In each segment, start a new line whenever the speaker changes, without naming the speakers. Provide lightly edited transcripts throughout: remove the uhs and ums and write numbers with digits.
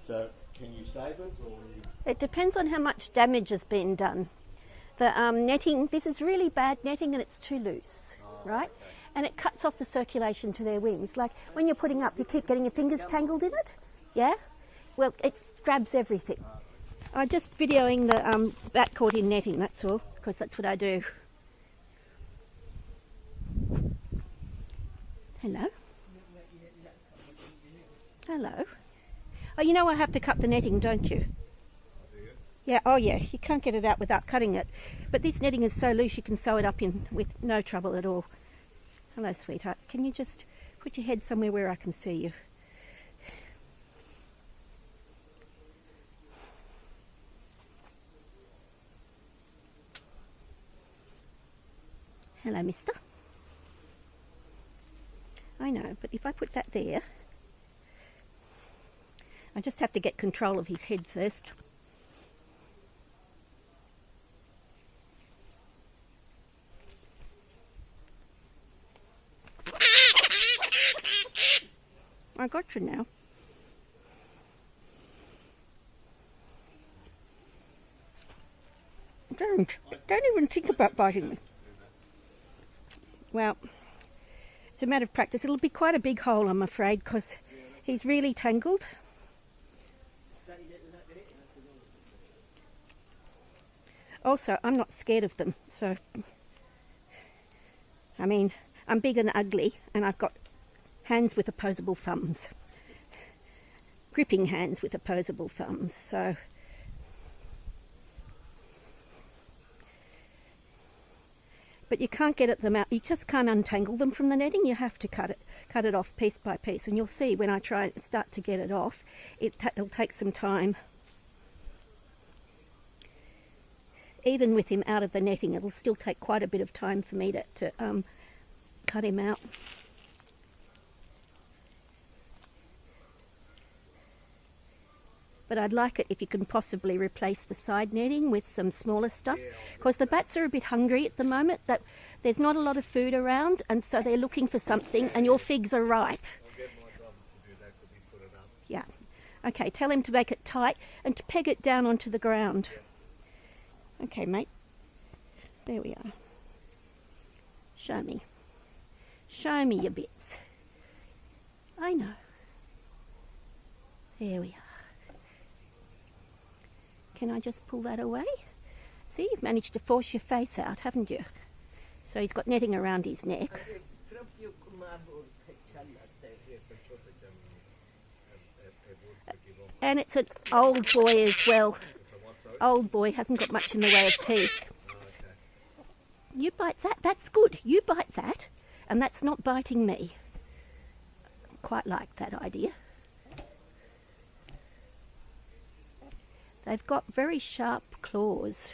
So can you save it, or you...
It depends on how much damage has been done. The netting, this is really bad netting and it's too loose, right?
Okay.
And it cuts off the circulation to their wings. Like when you're putting up, you keep getting your fingers tangled in it, yeah? Well, it grabs everything. I'm just videoing the bat caught in netting, that's all, because that's what I do. Hello? Hello? Oh, you know I have to cut the netting, don't you? Yeah, oh yeah, you can't get it out without cutting it. But this netting is so loose you can sew it up in with no trouble at all. Hello, sweetheart. Can you just put your head somewhere where I can see you? Hello, mister. I know, but if I put that there, I just have to get control of his head first. I got you now. Don't even think about biting me. Well, it's a matter of practice. It'll be quite a big hole, I'm afraid, because he's really tangled. Also, I'm not scared of them, so, I mean, I'm big and ugly, and I've got hands with opposable thumbs. Gripping hands with opposable thumbs, so... But you can't get at them out. You just can't untangle them from the netting. You have to cut it off piece by piece. And you'll see when I start to get it off, it'll take some time. Even with him out of the netting, it'll still take quite a bit of time for me to cut him out. But I'd like it if you can possibly replace the side netting with some smaller stuff, because the bats are a bit hungry at the moment. That there's not a lot of food around, and so they're looking for something, and your figs are ripe.
I'll get my brother to do that because he put it up.
Yeah. Okay, tell him to make it tight and to peg it down onto the ground. Okay, mate. There we are. Show me. Show me your bits. I know. There we are. Can I just pull that away? See, you've managed to force your face out, haven't you? So he's got netting around his neck. And it's an old boy as well. Old boy, hasn't got much in the way of teeth. You bite that, that's good. You bite that, and that's not biting me. Quite like that idea. They've got very sharp claws,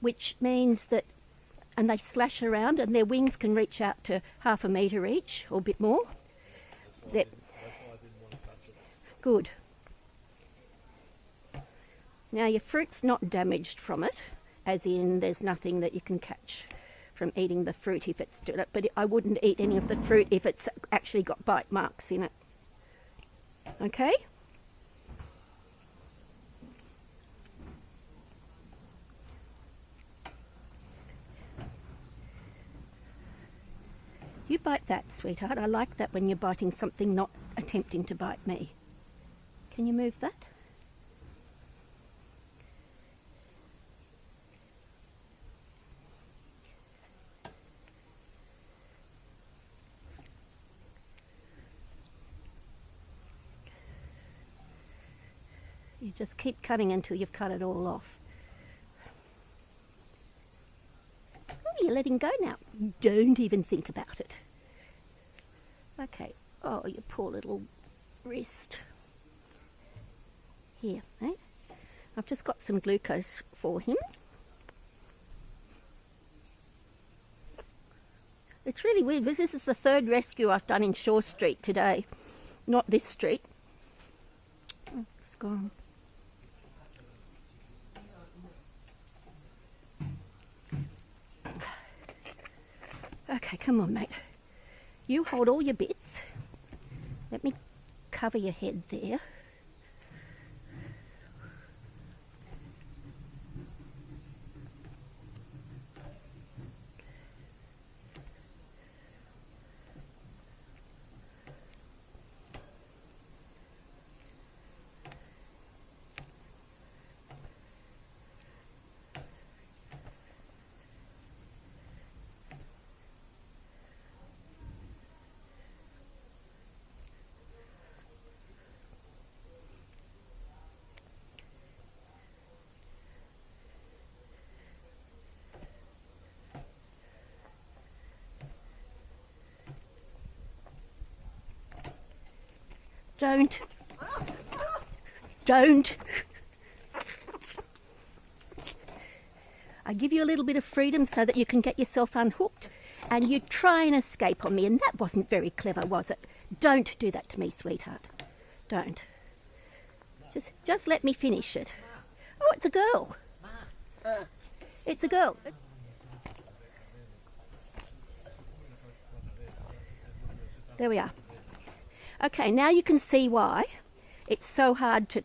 which means that, and they slash around, and their wings can reach out to 1/2 metre each, or a bit more. Good. Now your fruit's not damaged from it, as in there's nothing that you can catch from eating the fruit if it's doing it, but I wouldn't eat any of the fruit if it's actually got bite marks in it. Okay? You bite that, sweetheart. I like that when you're biting something, not attempting to bite me. Can you move that? You just keep cutting until you've cut it all off. Oh, you're letting go now. Don't even think about it. Okay. Oh, your poor little wrist. Here, eh? I've just got some glucose for him. It's really weird, because this is the 3rd rescue I've done in Shaw Street today. Not this street. Oh, it's gone. Okay, come on, mate. You hold all your bits. Let me cover your head there. Don't. Don't. I give you a little bit of freedom so that you can get yourself unhooked, and you try and escape on me, and that wasn't very clever, was it? Don't do that to me, sweetheart. Don't. Just let me finish it. Oh, it's a girl. It's a girl. There we are. Okay, now you can see why it's so hard to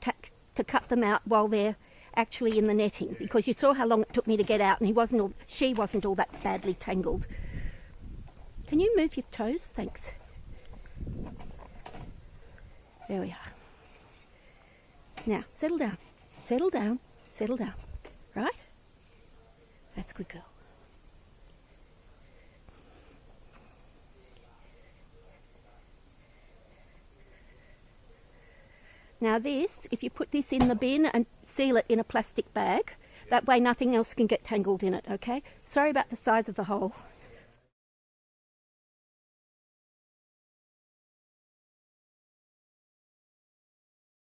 cut them out while they're actually in the netting, because you saw how long it took me to get out, and she wasn't all that badly tangled. Can you move your toes? Thanks. There we are. Now, settle down. Settle down. Settle down. Right? That's a good girl. Now this, if you put this in the bin and seal it in a plastic bag, that way nothing else can get tangled in it, okay? Sorry about the size of the hole.